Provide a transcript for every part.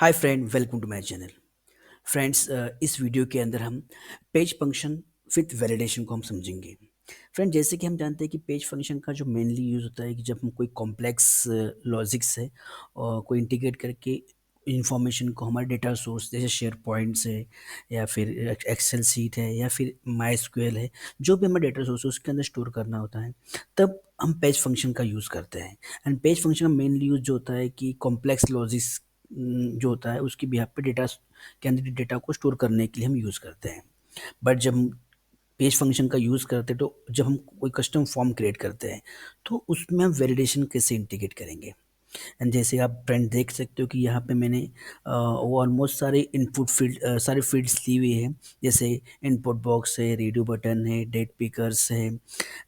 Hi friend, welcome to my channel. Friends, इस video के अंदर हम पेज फंक्शन विथ वैलिडेशन को हम समझेंगे। फ्रेंड, जैसे कि हम जानते हैं कि पेज फंक्शन का जो मेनली यूज़ होता है कि जब हम कोई कॉम्प्लेक्स लॉजिक से और कोई इंटीग्रेट करके इंफॉर्मेशन को हमारे डेटा सोर्स जैसे शेयर पॉइंट्स है या फिर एक्सेल सीट है या फिर माई स्क्वेल है, जो भी हमारे डेटा सोर्स है उसके अंदर स्टोर करना होता है, तब हम पेज फंक्शन का यूज़ करते हैं। एंड पेज फंक्शन का मेनली यूज़ जो होता है कि कॉम्प्लेक्स लॉजिक्स जो होता है उसकी बिहाफ पे डेटा के अंदर डेटा को स्टोर करने के लिए हम यूज़ करते हैं। बट जब हम पेज फंक्शन का यूज़ करते हैं तो जब हम कोई कस्टम फॉर्म क्रिएट करते हैं तो उसमें हम वैलिडेशन कैसे इंटीग्रेट करेंगे। एंड जैसे आप फ्रेंड देख सकते हो कि यहाँ पे मैंने वो ऑलमोस्ट सारे इनपुट फील्ड सारे फील्ड्स ली हुई है। जैसे इनपुट बॉक्स है, रेडियो बटन है, डेट पिकर्स है,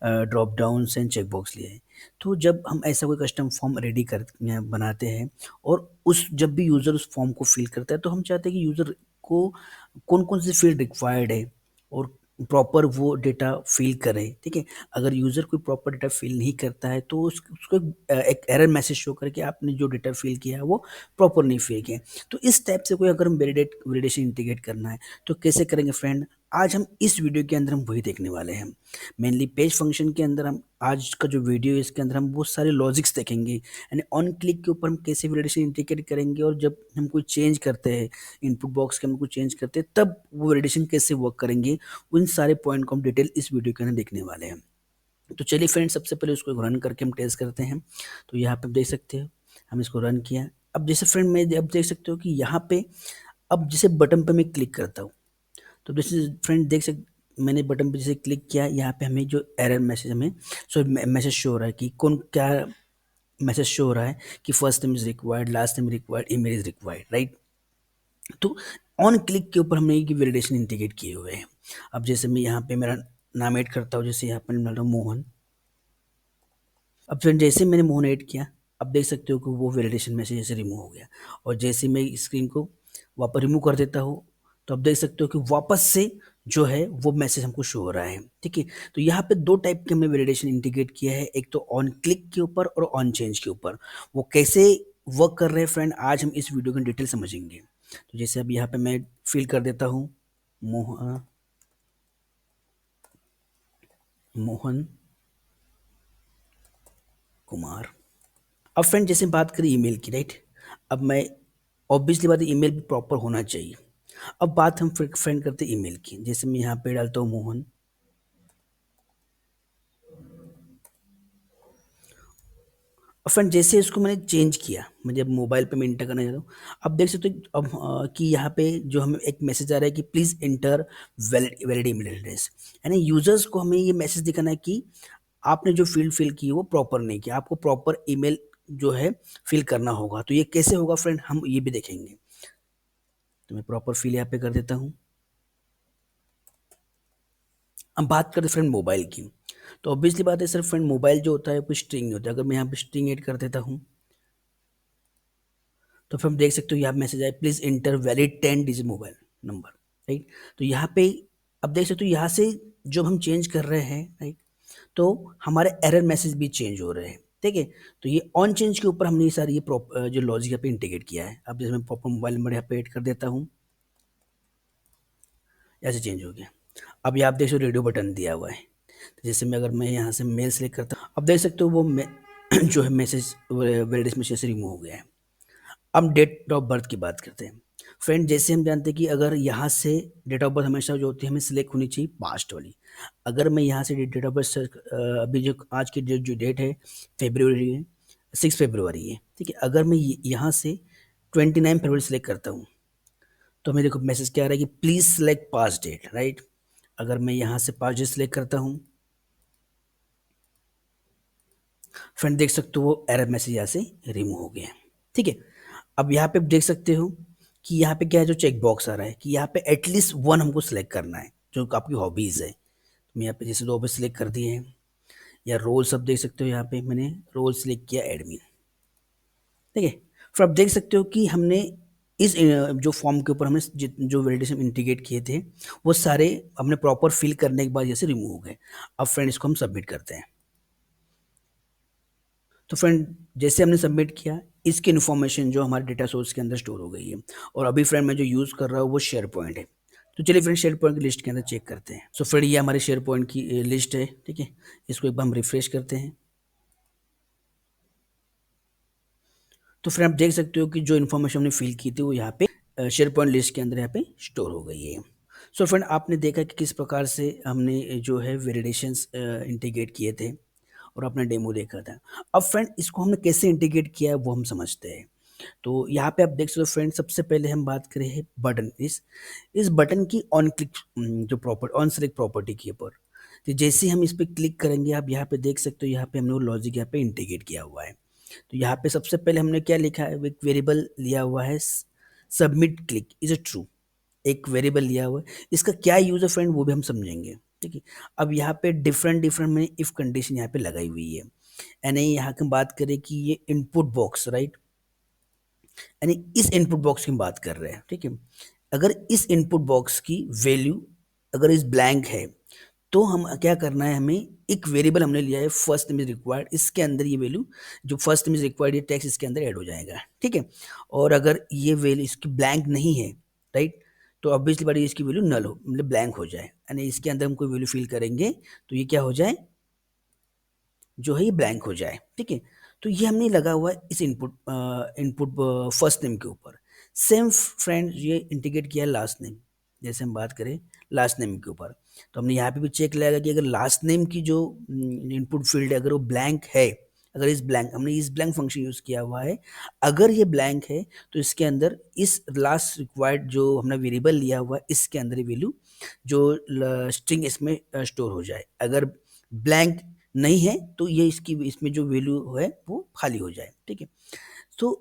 drop downs and check box लिए हैं। तो जब हम ऐसा कोई कस्टम फॉर्म रेडी कर बनाते हैं और उस जब भी यूज़र उस फॉर्म को फिल करता है तो हम चाहते हैं कि यूज़र को कौन कौन से फील्ड रिक्वायर्ड है और प्रॉपर वो डेटा फिल करे। ठीक है, अगर यूज़र कोई प्रॉपर डेटा फिल नहीं करता है तो उसको एक एरर मैसेज शो करके आपने जो डेटा फिल किया है वो प्रॉपर नहीं फिल किया है। तो इस टाइप से कोई अगर हम वैलिडेशन इंटीग्रेट करना है तो कैसे करेंगे फ्रेंड, आज हम इस वीडियो के अंदर हम वही देखने वाले हैं। मेनली पेज फंक्शन के अंदर हम आज का जो वीडियो है इसके अंदर हम बहुत सारे लॉजिक्स देखेंगे। यानी ऑन क्लिक के ऊपर हम कैसे वैलिडेशन इंटीग्रेट करेंगे और जब हम कोई चेंज करते हैं इनपुट बॉक्स के हम कुछ चेंज करते हैं तब वो वैलिडेशन कैसे वर्क करेंगे, उन सारे पॉइंट को हम डिटेल इस वीडियो के अंदर देखने वाले हैं। तो चलिए फ्रेंड्स, सबसे पहले उसको रन करके हम टेस्ट करते हैं। तो यहाँ पे आप देख सकते हो हम इसको रन किया। अब जैसे फ्रेंड मैं अब देख सकते हो कि यहाँ पे अब जैसे बटन पे मैं क्लिक करता हूँ तो जैसे फ्रेंड देख सकते मैंने बटन पे जैसे क्लिक किया, यहाँ पे हमें जो एरर मैसेज हमें मैसेज शो हो रहा है कि कौन क्या मैसेज शो हो रहा है कि first name is required, last name required, email is required, right. तो ऑन क्लिक के ऊपर हमने ये वैलिडेशन इंटीग्रेट किए हुए हैं। अब जैसे मैं यहाँ पे मेरा नाम ऐड करता हूँ, जैसे यहाँ पर मैं डाल रहा हूँ मोहन। अब फ्रेंड जैसे मैंने मोहन ऐड किया, अब देख सकते हो कि वो वैलिडेशन मैसेज जैसे रिमूव हो गया। और जैसे मैं स्क्रीन को वापस रिमूव कर देता हूँ तो अब देख सकते हो कि वापस से जो है वो मैसेज हमको शो हो रहा है। ठीक है, तो यहाँ पे दो टाइप के हमने वैलिडेशन इंटीग्रेट किया है, एक तो ऑन क्लिक के ऊपर और ऑन चेंज के ऊपर। वो कैसे वर्क कर रहे हैं फ्रेंड, आज हम इस वीडियो में डिटेल समझेंगे। तो जैसे अब यहाँ पे मैं फिल कर देता हूँ मोहन मोहन कुमार। अब फ्रेंड जैसे बात करें ईमेल की, राइट। अब मैं ऑब्वियसली बात है ईमेल भी प्रॉपर होना चाहिए। अब बात हम फ्रेंड करते हैं ईमेल की, जैसे मैं यहाँ पे डालता हूँ मोहन। और फ्रेंड जैसे इसको मैंने चेंज किया, मैं जब मोबाइल पे मैं इंटर करना चाहता हूँ, अब देख सकते हो अब कि यहाँ पे जो हमें एक मैसेज आ रहा है कि please inter valid email address. यानी यूजर्स को हमें ये मैसेज दिखाना है कि आपने जो फील्ड फिल की है वो प्रॉपर नहीं किया, आपको प्रॉपर ईमेल जो है फिल करना होगा। तो ये कैसे होगा फ्रेंड, हम ये भी देखेंगे। तो मैं प्रॉपर फिल यहाँ पे कर देता हूँ। अब बात करते फ्रेंड मोबाइल की, तो ऑब्वियसली बात है सर, फ्रेंड मोबाइल जो होता है कोई स्ट्रिंग नहीं होता। अगर मैं यहाँ पे स्ट्रिंग ऐड कर देता हूँ तो फिर हम देख सकते हो यहाँ मैसेज आए please inter valid 10 digit mobile number, right. तो यहाँ पे अब देख सकते हो यहाँ से जब हम चेंज कर रहे हैं, राइट, तो हमारे एरर मैसेज भी चेंज हो रहे हैं। ठीक है, तो ये ऑन चेंज के ऊपर हमने ये सारी ये जो लॉजिक यहाँ पे इंटीग्रेट किया है। अब जैसे मैं प्रॉपर मोबाइल नंबर यहाँ पे ऐड कर देता हूँ, ऐसे चेंज हो गया। अब यहाँ आप देख सकते हो रेडियो बटन दिया हुआ है। तो जैसे मैं अगर मैं यहाँ से मेल सेलेक्ट करता हूँ, अब देख सकते हो वो जो है मैसेज वैलिडेशन मैसेज से रिमूव हो गया है। अब डेट ऑफ बर्थ की बात करते हैं। फ्रेंड जैसे हम जानते हैं कि अगर यहाँ से डेट ऑफ बर्थ हमेशा जो होती है हमें सिलेक्ट होनी चाहिए पास्ट वाली। अगर मैं यहाँ से डेट ऑफ बर्थ अभी जो आज की डेट जो डेट है फेब्रुवरी है, 6 फरवरी है। ठीक है, अगर मैं यहाँ से 29 फरवरी सेलेक्ट करता हूँ तो हमें देखो मैसेज क्या आ रहा है कि please select past date, right. अगर मैं यहाँ से पास्ट डेट सेलेक्ट करता हूँ, फ्रेंड देख सकते हो वो एरर मैसेज यहाँ से रिमूव हो गया है। ठीक है, अब यहाँ पे देख सकते हो कि यहाँ पे क्या है, जो चेक बॉक्स आ रहा है कि यहाँ पे एटलीस्ट वन हमको सिलेक्ट करना है जो आपकी हॉबीज़ है। तो मैं यहाँ पे जैसे दो हॉबीज सिलेक्ट कर दिए हैं, या रोल सब देख सकते हो यहाँ पे मैंने रोल सिलेक्ट किया एडमिन। ठीक है, फिर आप देख सकते हो कि हमने इस जो फॉर्म के ऊपर हमने जो वैलिडेशन इंटीग्रेट किए थे वो सारे हमने प्रॉपर फिल करने के बाद जैसे रिमूव हो गए। अब फ्रेंड इसको हम सबमिट करते हैं। तो फ्रेंड जैसे हमने सबमिट किया, इसकी इन्फॉर्मेशन जो हमारे डेटा सोर्स के अंदर स्टोर हो गई है। और अभी फ्रेंड मैं जो यूज़ कर रहा हूँ वो शेयर पॉइंट है। तो चलिए फ्रेंड शेयर पॉइंट की लिस्ट के अंदर चेक करते हैं। सो फ्रेंड ये हमारे शेयर पॉइंट की लिस्ट है, ठीक है। इसको एक बार हम रिफ्रेश करते हैं। तो फ्रेंड आप देख सकते हो कि जो इन्फॉर्मेशन हमने फिल की थी वो यहाँ पे शेयर पॉइंट लिस्ट के अंदर यहाँ पे स्टोर हो गई है। सो फ्रेंड आपने देखा कि किस प्रकार से हमने जो है वेलिडेशंस इंटीग्रेट किए थे और अपना डेमो देखा था। अब फ्रेंड इसको हमने कैसे इंटीग्रेट किया है वो हम समझते हैं। तो यहाँ पे आप देख सकते हो फ्रेंड, सबसे पहले हम बात करें है बटन, इस बटन की ऑन क्लिक जो प्रॉपर्टी ऑन सेलेक्ट प्रॉपर्टी के ऊपर। तो जैसे ही हम इस पर क्लिक करेंगे, आप यहाँ पे देख सकते हो यहाँ पे हमने वो लॉजिक यहाँ पे इंटीग्रेट किया हुआ है। तो यहाँ पे सबसे पहले हमने क्या लिखा है, एक वेरिएबल लिया हुआ है submit click is a true, एक वेरिएबल लिया हुआ है। इसका क्या यूज है फ्रेंड वो भी हम समझेंगे, ठीक है। अब यहाँ पे डिफरेंट डिफरेंट मैंने इफ कंडीशन यहाँ पे लगाई हुई है। यानी यहाँ की बात करें कि ये इनपुट बॉक्स, राइट, यानी इस इनपुट बॉक्स की हम बात कर रहे हैं, ठीक है। अगर इस इनपुट बॉक्स की वैल्यू अगर इस ब्लैंक है तो हम क्या करना है, हमें एक वेरिएबल हमने लिया है फर्स्ट नेम इज रिक्वायर्ड, इसके अंदर ये वैल्यू जो फर्स्ट नेम इज रिक्वायर्ड ये टेक्स्ट इसके अंदर ऐड हो जाएगा, ठीक है। और अगर ये वैल्यू इसकी ब्लैंक नहीं है, राइट, तो ऑब्वियसली बात है इसकी वैल्यू नल हो, मतलब ब्लैंक हो जाए, यानी इसके अंदर हम कोई वैल्यू फिल करेंगे तो ये क्या हो जाए, जो है ये ब्लैंक हो जाए, ठीक है। तो ये हमने लगा हुआ है इस इनपुट फर्स्ट नेम के ऊपर। सेम फ्रेंड ये इंटीग्रेट किया है लास्ट नेम। जैसे हम बात करें लास्ट नेम के ऊपर, तो हमने यहाँ पे भी चेक लगाया कि अगर लास्ट नेम की जो इनपुट फील्ड है अगर वो ब्लैंक है, अगर इस ब्लैंक, हमने इस ब्लैंक फंक्शन यूज़ किया हुआ है, अगर ये ब्लैंक है तो इसके अंदर इस लास्ट रिक्वायर्ड जो हमने वेरिएबल लिया हुआ है इसके अंदर वैल्यू जो स्ट्रिंग इसमें स्टोर हो जाए। अगर ब्लैंक नहीं है तो ये इसकी इसमें जो वैल्यू है वो खाली हो जाए, ठीक है। तो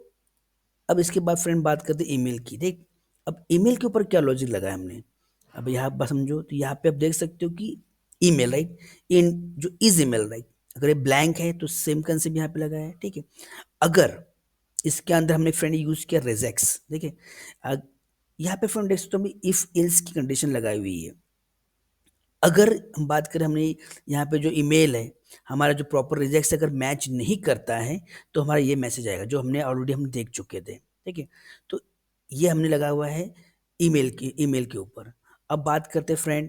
अब इसके बाद फ्रेंड बात करते हैं ईमेल की, देख। अब ईमेल के ऊपर क्या लॉजिक लगाया हमने, अब यहाँ बस समझो, तो यहाँ पे आप देख सकते हो कि ईमेल, राइट, इन जो इज ईमेल, राइट, अगर ये ब्लैंक है तो सेम कंसेप्ट यहाँ पे लगाया है, ठीक है। अगर इसके अंदर हमने फ्रेंड यूज किया रेजेक्स, देखिए यहाँ पे फ्रेंड देख सकते हो इफ एल्स की कंडीशन लगाई हुई है। अगर हम बात करें, हमने यहाँ पे जो ईमेल है हमारा जो प्रॉपर रिजेक्ट से अगर मैच नहीं करता है तो हमारा ये मैसेज आएगा जो हमने ऑलरेडी हम देख चुके थे, ठीक है। तो ये हमने लगा हुआ है ईमेल के ऊपर। अब बात करते हैं फ्रेंड,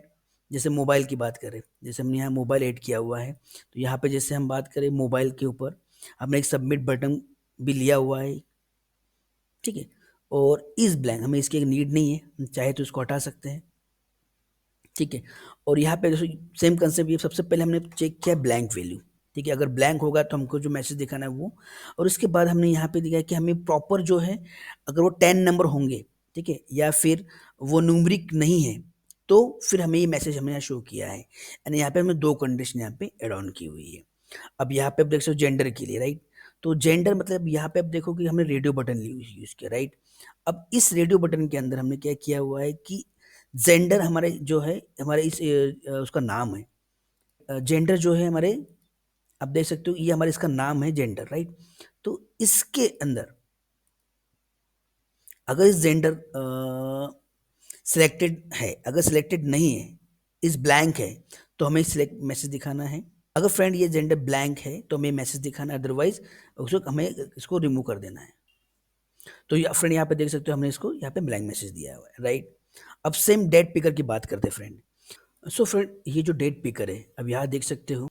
जैसे मोबाइल की बात करें, जैसे हमने यहाँ मोबाइल ऐड किया हुआ है, तो यहाँ पे जैसे हम बात करें मोबाइल के ऊपर, हमने एक सबमिट बटन भी लिया हुआ है, ठीक है। और इस ब्लैंक हमें इसकी एक नीड नहीं है, हम चाहे तो इसको हटा सकते हैं, ठीक है। और यहाँ पे जैसे सेम कंसेप्ट, ये सबसे पहले हमने चेक किया ब्लैंक वैल्यू, ठीक है। अगर ब्लैंक होगा तो हमको जो मैसेज दिखाना है वो, और उसके बाद हमने यहाँ पे दिखाया कि हमें प्रॉपर जो है अगर वो 10 नंबर होंगे, ठीक है, या फिर वो न्यूमरिक नहीं है तो फिर हमें ये मैसेज हमें यहाँ शो किया है। यानी यहाँ पे हमने दो कंडीशन यहाँ पे एड ऑन की हुई है। अब यहाँ पे आप देख सकते हो जेंडर के लिए, राइट, तो जेंडर मतलब यहाँ पे आप देखो कि हमने रेडियो बटन यूज किया, राइट। अब इस रेडियो बटन के अंदर हमने क्या किया हुआ है कि जेंडर हमारे जो है हमारे इस उसका नाम है, जेंडर जो है हमारे, आप देख सकते हो ये हमारे इसका नाम है जेंडर, राइट। तो इसके अंदर अगर इस जेंडर सिलेक्टेड है, अगर सिलेक्टेड नहीं है, इस ब्लैंक है, तो हमें सिलेक्ट मैसेज दिखाना है। अगर फ्रेंड ये जेंडर ब्लैंक है तो हमें मैसेज दिखाना है, अदरवाइज उसको हमें इसको रिमूव कर देना है। तो फ्रेंड यहाँ पे देख सकते हो हमने इसको यहाँ पे ब्लैंक मैसेज दिया हुआ है, राइट। अब सेम डेट पिकर की बात करते हैं फ्रेंड। सो फ्रेंड ये जो डेट पिकर है, अब यहाँ देख सकते हो,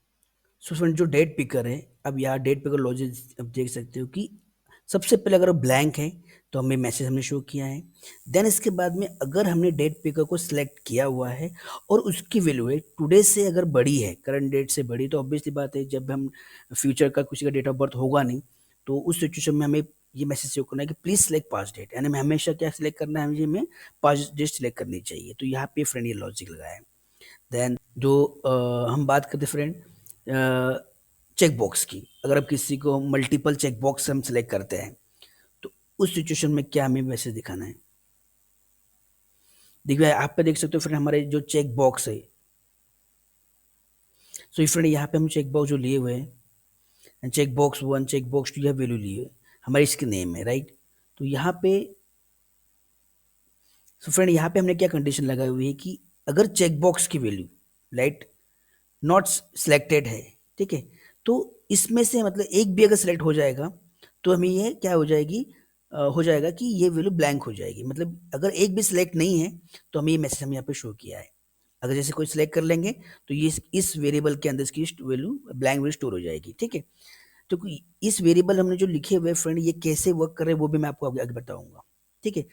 सो फ्रेंड जो डेट पिकर है, अब यहाँ डेट पिकर लॉजिक अब देख सकते हो कि सबसे पहले अगर ब्लैंक है तो हमें मैसेज हमने शो किया है। देन इसके बाद में अगर हमने डेट पिकर को सिलेक्ट किया हुआ है और उसकी वैल्यू है टुडे से अगर बड़ी है, करंट डेट से बड़ी, तो ऑब्वियसली बात है जब हम फ्यूचर का किसी का डेट ऑफ बर्थ होगा नहीं तो उस सिचुएशन में हमें ये मैसेज शो करना है कि प्लीज सिलेक्ट पास्ट डेट, यानी हमें हमेशा क्या सिलेक्ट करना है, हमें पास्ट डेट सिलेक्ट करनी चाहिए। तो यहाँ पे फ्रेंड ये लॉजिक लगाया है। देन जो हम बात करते फ्रेंड चेक बॉक्स की, अगर आप किसी को मल्टीपल चेक बॉक्स हम सिलेक्ट करते हैं तो उस सिचुएशन में क्या हमें मैसेज दिखाना है। देखिए आप पे देख सकते हो फ्रेंड हमारे जो चेक बॉक्स है, सो फ्रेंड यहाँ पे हम चेक बॉक्स जो लिए हुए हैं, चेक बॉक्स 1 चेक बॉक्स 2 यह वैल्यू लिए हमारे इसके नेम है, राइट। तो यहाँ पे सो फ्रेंड यहाँ पे हमने क्या कंडीशन लगाई हुई है कि अगर चेक बॉक्स की वैल्यू, राइट, नॉट सिलेक्टेड है, ठीक है, तो इसमें से मतलब एक भी अगर सेलेक्ट हो जाएगा तो हमें ये क्या हो जाएगी, हो जाएगा कि ये वैल्यू ब्लैंक हो जाएगी। मतलब अगर एक भी सिलेक्ट नहीं है तो हमें ये मैसेज हम यहाँ पे शो किया है। अगर जैसे कोई सिलेक्ट कर लेंगे तो ये इस वेरिएबल के अंदर इसकी वैल्यू ब्लैंक वैल्यू स्टोर हो जाएगी। ठीक है, तो इस वेरिएबल हमने जो लिखे हुए फ्रेंड ये कैसे वर्क कर रहे हैं वो भी मैं आपको आगे आगे बताऊंगा। ठीक है,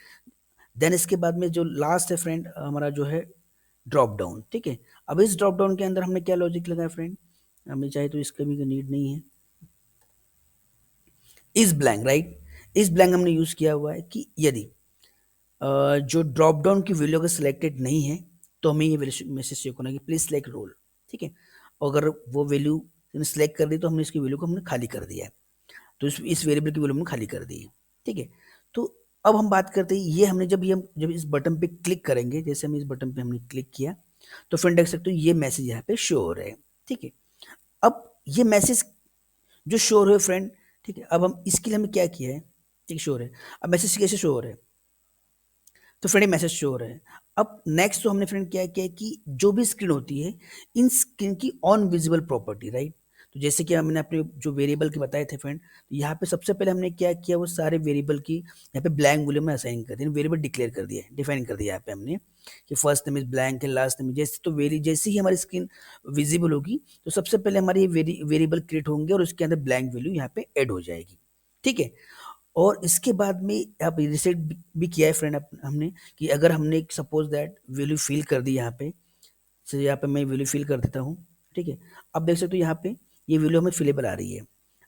देन इसके बाद में जो लास्ट है फ्रेंड हमारा जो है ड्रॉप डाउन। ठीक है, अब इस ड्रॉप डाउन के अंदर हमने क्या लॉजिक लगाया फ्रेंड, हमें चाहे तो इसका भी नीड नहीं है, इस ब्लैंक राइट, इस ब्लैंक हमने यूज किया हुआ है कि यदि जो ड्रॉप डाउन की वैल्यू अगर सिलेक्टेड नहीं है तो हमें ये मैसेज शो करना है कि प्लीज सिलेक्ट रोल। ठीक है, अगर वो वैल्यू सिलेक्ट कर दी तो हमने इसकी वैल्यू को हमने खाली कर दिया है, तो इस वेरिएबल की वैल्यू हमने खाली कर दी है। ठीक है, तो अब हम बात करते हैं ये हमने जब इस बटन पे क्लिक करेंगे, जैसे हम इस बटन पे हमने क्लिक किया तो फ्रेंड देख सकते हो ये मैसेज यहाँ पे शो हो रहे हैं। ठीक है, अब ये मैसेज जो शो हो रहे हैं फ्रेंड, ठीक है, अब हम इसके लिए हमें क्या किया है, ठीक शो हो रहे हैं। अब मैसेज कैसे शो हो रहे हैं, तो फ्रेंड मैसेज शो हो रहा है। अब नेक्स्ट तो हमने फ्रेंड क्या किया है कि जो भी स्क्रीन होती है इन स्क्रीन की ऑन विजिबल प्रॉपर्टी राइट, तो जैसे कि हमने अपने जो वेरिएबल के बताए थे फ्रेंड, तो यहाँ पे सबसे पहले हमने क्या किया वो सारे वेरिएबल की यहाँ पे ब्लैंक वैल्यू में असाइन कर दिया, वेरिएबल डिक्लेयर कर दिया, डिफाइन कर दिया यहाँ पे हमने कि फर्स्ट नेम इज ब्लैंक है, लास्ट नेम जैसे, तो जैसे ही हमारी स्क्रीन विजिबल होगी तो सबसे पहले हमारे वेरिएबल क्रिएट होंगे और उसके अंदर ब्लैंक वैल्यू यहाँ पे ऐड हो जाएगी। ठीक है, और इसके बाद में आप रिसेट भी किया है फ्रेंड हमने कि अगर हमने सपोज दैट वैल्यू फिल कर दी यहाँ पे, तो यहाँ पे मैं वैल्यू फिल कर देता हूँ। ठीक है, अब देख सकते हो यहाँ पे ये वैल्यू हमें फिलेबल आ रही है।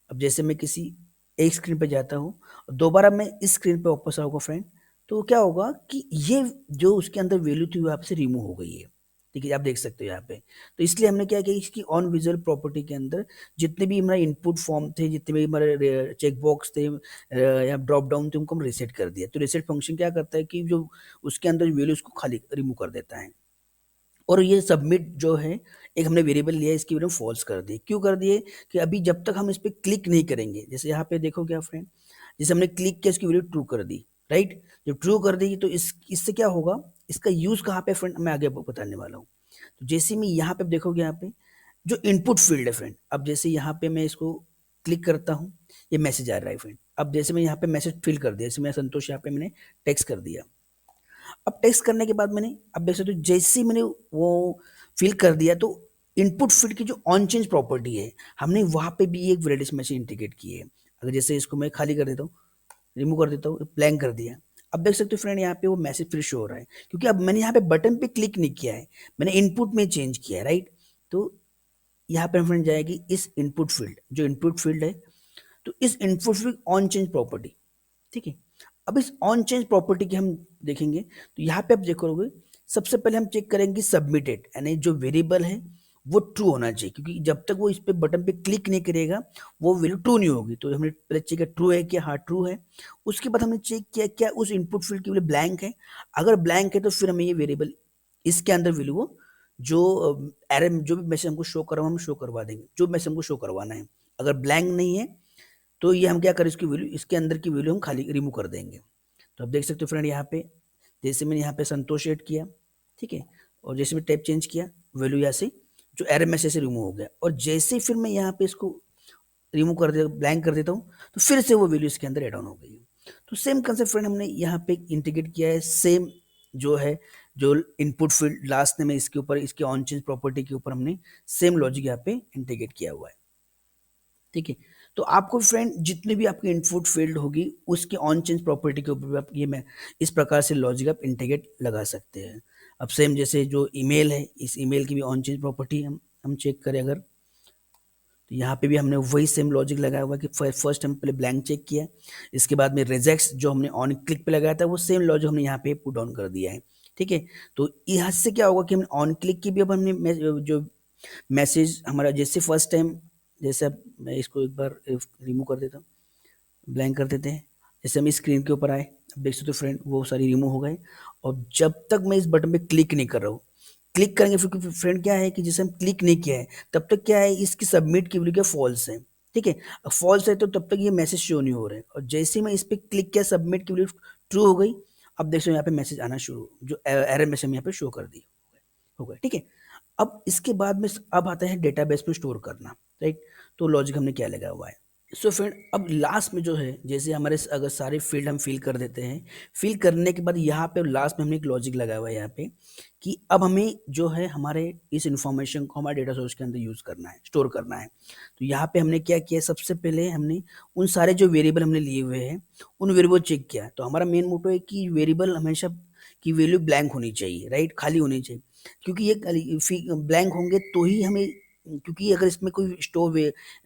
अब जैसे मैं किसी एक स्क्रीन पे जाता हूँ दोबारा मैं इस स्क्रीन पे वापस आऊँगा फ्रेंड, तो क्या होगा कि ये जो उसके अंदर वैल्यू थी वो यहाँ से रिमूव हो गई है। ठीक है, आप देख सकते हो यहाँ पे, तो इसलिए हमने क्या किया इसकी ऑन विजुअल प्रॉपर्टी के अंदर जितने भी हमारे इनपुट फॉर्म थे, जितने भी हमारे चेक बॉक्स थे या ड्रॉप डाउन थे, उनको हम रिसेट कर दिया। तो रिसेट फंक्शन क्या करता है कि जो उसके अंदर वैल्यू उसको खाली रिमूव कर देता है। और ये सबमिट जो है एक हमने वेरिएबल लिया है, इसकी वैल्यू फॉल्स कर दी। क्यों कर दिए कि अभी जब तक हम इस पर क्लिक नहीं करेंगे, जैसे यहाँ पे देखो क्या फ्रेंड, जैसे हमने क्लिक किया इसकी वैल्यू ट्रू कर दी राइट, जब ट्रू कर देगी तो इससे क्या होगा, इसका यूज कहाँ पे फ्रेंड मैं आगे आपको बताने वाला हूँ। तो जैसे मैं यहाँ पे देखोगे यहाँ पे जो इनपुट फील्ड है फ्रेंड, अब जैसे यहाँ पे मैं इसको क्लिक करता हूँ ये मैसेज आ रहा है फ्रेंड। अब जैसे मैं यहाँ पे मैसेज फिल कर दिया, जैसे मैं संतोष यहाँ पे मैंने टेक्स्ट कर दिया। अब टेक्स्ट करने के बाद मैंने अब देख सकते हो जैसे ही मैंने वो फिल कर दिया तो इनपुट फील्ड की जो ऑन चेंज प्रॉपर्टी है हमने वहाँ पे भी एक वैलिडेशन मैसेज इंटीग्रेट की है। अगर जैसे इसको मैं खाली कर देता हूँ, रिमूव कर देता हूँ, ब्लैंक कर दिया, अब देख सकते हो फ्रेंड यहाँ पे वो मैसेज फिर शो हो रहा है क्योंकि अब मैंने यहाँ पे बटन पे क्लिक नहीं किया है, मैंने इनपुट में चेंज किया है राइट। तो यहाँ पे फ्रेंड जाएगी इस इनपुट फील्ड, जो इनपुट फील्ड है तो इस input field on change property. ठीक है, अब इस ऑन चेंज प्रॉपर्टी की हम देखेंगे तो यहाँ पे आप देखोगे सबसे पहले हम चेक करेंगे सबमिटेड, यानी जो वेरिएबल है वो ट्रू होना चाहिए, क्योंकि जब तक वो इस पे बटन पे क्लिक नहीं करेगा वो वैल्यू ट्रू नहीं होगी। तो हमने पहले चेक किया ट्रू है क्या, हाँ ट्रू है। उसके बाद हमने चेक किया क्या उस इनपुट फील्ड की वैल्यू ब्लैंक है, अगर ब्लैंक है तो फिर हमें ये वेरिएबल इसके अंदर वैल्यू वो जो एरर जो भी मैसेज हमको शो करवा हम शो करवा देंगे, जो मैसेज हमको शो करवाना है। अगर ब्लैंक नहीं है तो ये हम क्या करें इसकी वैल्यू इसके अंदर की वैल्यू हम खाली रिमूव कर देंगे। तो आप देख सकते हो फ्रेंड यहाँ पे जैसे मैंने यहाँ पे संतोष ऐड किया, ठीक है, और जैसे मैं टैब चेंज किया वैल्यू यहाँ से जो एरर मैसेज से रिमूव हो गया, और जैसे फिर मैं यहाँ पे इसको रिमूव कर देता ब्लैंक कर देता हूँ तो फिर से वो वैल्यू इसके अंदर एड ऑन हो गई। तो सेम कंसेप्ट फ्रेंड हमने यहाँ पे इंटीग्रेट किया है, सेम जो है जो इनपुट फील्ड लास्ट में इसके ऊपर इसके ऑन चेंज प्रॉपर्टी के ऊपर हमने सेम लॉजिक यहाँ पे इंटीग्रेट किया हुआ है। ठीक है, तो आपको फ्रेंड जितने भी आपकी इनपुट फील्ड होगी उसके ऑन चेंज प्रॉपर्टी के ऊपर भी आप ये मैं इस प्रकार से लॉजिक आप इंटीग्रेट लगा सकते हैं। अब सेम जैसे जो ईमेल है इस ईमेल की भी ऑन चेंज प्रॉपर्टी हम चेक करें अगर, तो यहाँ पे भी हमने वही सेम लॉजिक लगाया हुआ कि फर्स्ट हम पहले ब्लैंक चेक किया, इसके बाद में रिजेक्ट्स जो हमने ऑन क्लिक पे लगाया था वो सेम लॉजिक हमने यहाँ पे पुट ऑन कर दिया है। ठीक है, तो यहाँ से क्या होगा कि हमने ऑन क्लिक की भी अब हमने जो मैसेज हमारा जैसे फर्स्ट टाइम, जैसे अब मैं इसको एक बार रिमूव कर देता हूँ, ब्लैंक कर देते हैं, जैसे हम स्क्रीन के ऊपर आए अब देख सकते हो फ्रेंड वो सारी रिमूव हो गए। और जब तक मैं इस बटन पे क्लिक नहीं कर रहा हूँ, क्लिक करेंगे फिर फ्रेंड क्या है कि जैसे हम क्लिक नहीं किया है तब तक क्या है इसकी सबमिट की वैल्यू क्या फॉल्स है। ठीक है, फॉल्स है तो तब तक ये मैसेज शो नहीं हो रहा है, और जैसे ही मैं इस पर क्लिक किया सबमिट की वैल्यू ट्रू हो गई। अब देख सकते हो यहाँ पे मैसेज आना शुरू, जो एरर मैसेज हम यहाँ पे शो कर दी हो गया। ठीक है, अब इसके बाद में अब आता है डेटाबेस में स्टोर करना। राइट। तो लॉजिक हमने क्या लगा हुआ है। सो फ्रेंड अब लास्ट में जो है, जैसे हमारे अगर सारे फील्ड हम फिल कर देते हैं, फिल करने के बाद यहाँ पे लास्ट में हमने एक लॉजिक लगाया हुआ है यहाँ पे, कि अब हमें जो है हमारे इस इंफॉर्मेशन को हमारे डेटा सोर्स के अंदर यूज़ करना है, स्टोर करना है। तो यहाँ पे हमने क्या किया, सबसे पहले हमने उन सारे जो वेरिएबल हमने लिए हुए हैं उन वेरिएबल चेक किया। तो हमारा मेन मोटो है कि वेरिएबल हमेशा की वैल्यू ब्लैंक होनी चाहिए, राइट, खाली होनी चाहिए, क्योंकि ये ब्लैंक होंगे तो ही हमें, क्योंकि अगर इसमें कोई स्टोर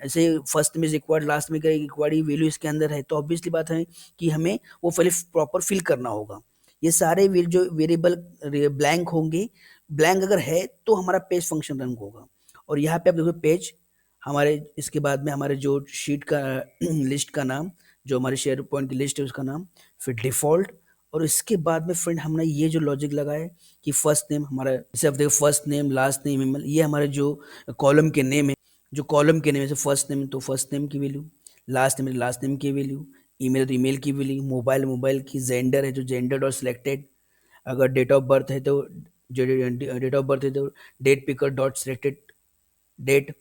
ऐसे फर्स्ट में रिक्वायर्ड, लास्ट में रिक्वायर्ड वैल्यू इसके अंदर है, तो ऑब्वियसली बात है कि हमें वो पहले प्रॉपर फिल करना होगा। ये सारे जो वेरिएबल ब्लैंक होंगे, ब्लैंक अगर है तो हमारा पेज फंक्शन रन होगा। और यहाँ पे आप देखो पेज हमारे, इसके बाद में हमारे जो शीट का लिस्ट का नाम, जो हमारे शेयर पॉइंट की लिस्ट है उसका नाम, फिर डिफ़ॉल्ट, और इसके बाद में फ्रेंड हमने ये जो लॉजिक लगाया कि फर्स्ट नेम हमारा, जैसे आप देखो first name, last name, email, ये हमारे जो कॉलम के नेम है, जो कॉलम के नेम है, जैसे फर्स्ट नेम तो फर्स्ट नेम की value, last name last name की वैल्यू, ईमेल है तो ईमेल की वैल्यू, मोबाइल मोबाइल की, जेंडर है जो जेंडर और सिलेक्टेड, अगर डेट ऑफ बर्थ है तो डेट ऑफ बर्थ है तो date picker dot selected date.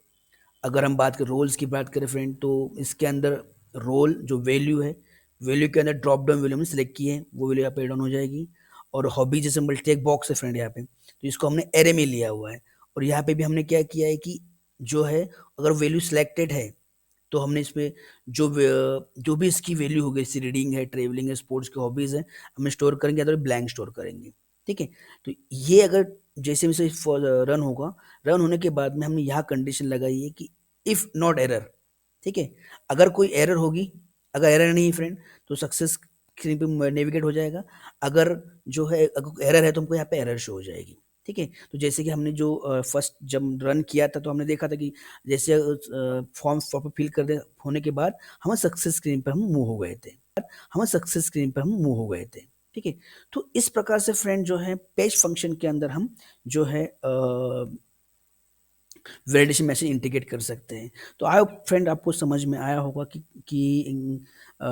अगर हम बात करें रोल्स की बात करें फ्रेंड, तो इसके अंदर रोल जो वैल्यू है, वैल्यू के अंदर ड्रॉप डाउन वैल्यू हमने सेलेक्ट की है, वो वैल्यू यहाँ पे एड ऑन हो जाएगी। और हॉबी जैसे मल्टीटेक बॉक्स है फ्रेंड यहाँ पे, तो इसको हमने एरे में लिया हुआ है। और यहाँ पे भी हमने क्या किया है कि जो है अगर वैल्यू सिलेक्टेड है तो हमने इसमें जो भी इसकी वैल्यू होगी, जैसे रीडिंग है, ट्रेवलिंग है, स्पोर्ट्स की हॉबीज़ है, हमें स्टोर करेंगे या तो ब्लैंक स्टोर करेंगे। ठीक है, तो ये अगर जैसे जैसे रन होगा, रन होने के बाद में हमने यहाँ कंडीशन लगाई है कि इफ़ नॉट एरर। ठीक है, अगर कोई एरर होगी, अगर एरर नहीं है फ्रेंड तो सक्सेस स्क्रीन पे नेविगेट हो जाएगा। अगर जो है अगर एरर है तो हमको यहाँ पे एरर शो हो जाएगी। ठीक है, तो जैसे कि हमने जो फर्स्ट जब रन किया था तो हमने देखा था कि जैसे फॉर्म प्रॉपर फिल कर दे होने के बाद हमें सक्सेस स्क्रीन पर हम मूव हो गए थे, ठीक है। तो इस प्रकार से फ्रेंड जो है पेज फंक्शन के अंदर हम जो है वैलिडेशन मैसेज इंटीग्रेट कर सकते हैं। तो आई होप फ्रेंड आपको समझ में आया होगा कि अ,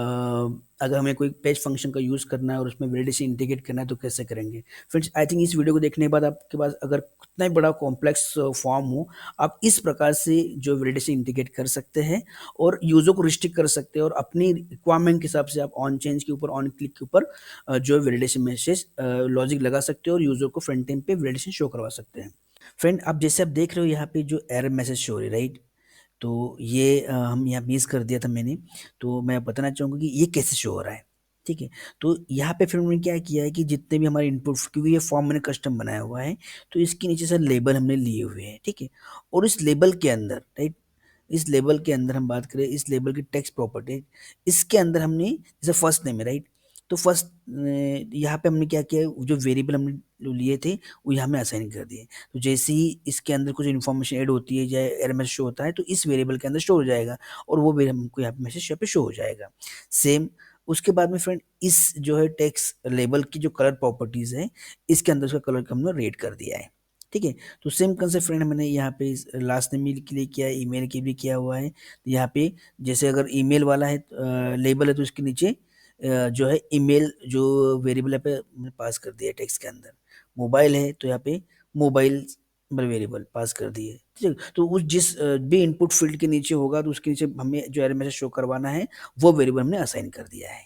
अगर हमें कोई पेज फंक्शन का यूज़ करना है और उसमें वैलिडेशन इंटीग्रेट करना है तो कैसे करेंगे। फ्रेंड्स आई थिंक इस वीडियो को देखने के बाद आपके पास अगर कितना ही बड़ा कॉम्प्लेक्स फॉर्म हो, आप इस प्रकार से जो वैलिडेशन इंटीग्रेट कर सकते हैं और यूज़र को रिस्ट्रिक्ट कर सकते हैं, और अपनी रिक्वायरमेंट के हिसाब से आप ऑन चेंज के ऊपर, ऑन क्लिक के ऊपर जो वैलिडेशन मैसेज लॉजिक लगा सकते हो और यूज़र को फ्रंट एंड पे वैलिडेशन शो करवा सकते हैं। फ्रेंड आप जैसे आप देख रहे हो यहाँ पे जो एरर मैसेज शो हो रही है, राइट, तो ये हम यहाँ मिस कर दिया था मैंने, तो मैं बताना चाहूँगा कि ये कैसे शो हो रहा है। ठीक है, तो यहाँ पे फिर मैंने क्या किया है कि जितने भी हमारे इनपुट, क्योंकि ये फॉर्म मैंने कस्टम बनाया हुआ है, तो इसके नीचे से लेबल हमने लिए हुए हैं। ठीक है, और इस लेबल के अंदर, राइट, इस लेबल के अंदर हम बात करें, इस लेबल की टेक्स्ट प्रॉपर्टी, इसके अंदर हमने जैसे फर्स्ट नेम है, राइट, तो फर्स्ट यहाँ पे हमने क्या किया, जो वेरिएबल हमने जो लिए थे वो यहाँ में असाइन कर दिए। तो जैसे ही इसके अंदर कुछ इन्फॉर्मेशन ऐड होती है या एरर मैसेज शो होता है तो इस वेरिएबल के अंदर स्टोर हो जाएगा और वो हमको यहाँ पे मैसेज यहाँ पे शो हो जाएगा। सेम उसके बाद में फ्रेंड इस जो है टेक्स्ट लेबल की जो कलर प्रॉपर्टीज़ है, इसके अंदर उसका कलर का हमने रेड कर दिया है। ठीक है, तो सेम कंसेप्ट फ्रेंड मैंने यहाँ पे लास्ट नेम के लिए किया है, ईमेल के भी किया हुआ है। तो यहाँ पे जैसे अगर ईमेल वाला है लेबल है तो उसके नीचे जो है ईमेल जो वेरिएबल है पे मैंने पास कर दिया टेक्स्ट के अंदर। मोबाइल है तो यहाँ पे मोबाइल वेरिएबल पास कर दिए। ठीक है, तो उस जिस भी इनपुट फील्ड के नीचे होगा तो उसके नीचे हमें जो एरर मैसेज शो करवाना है वो वेरिएबल हमने असाइन कर दिया है।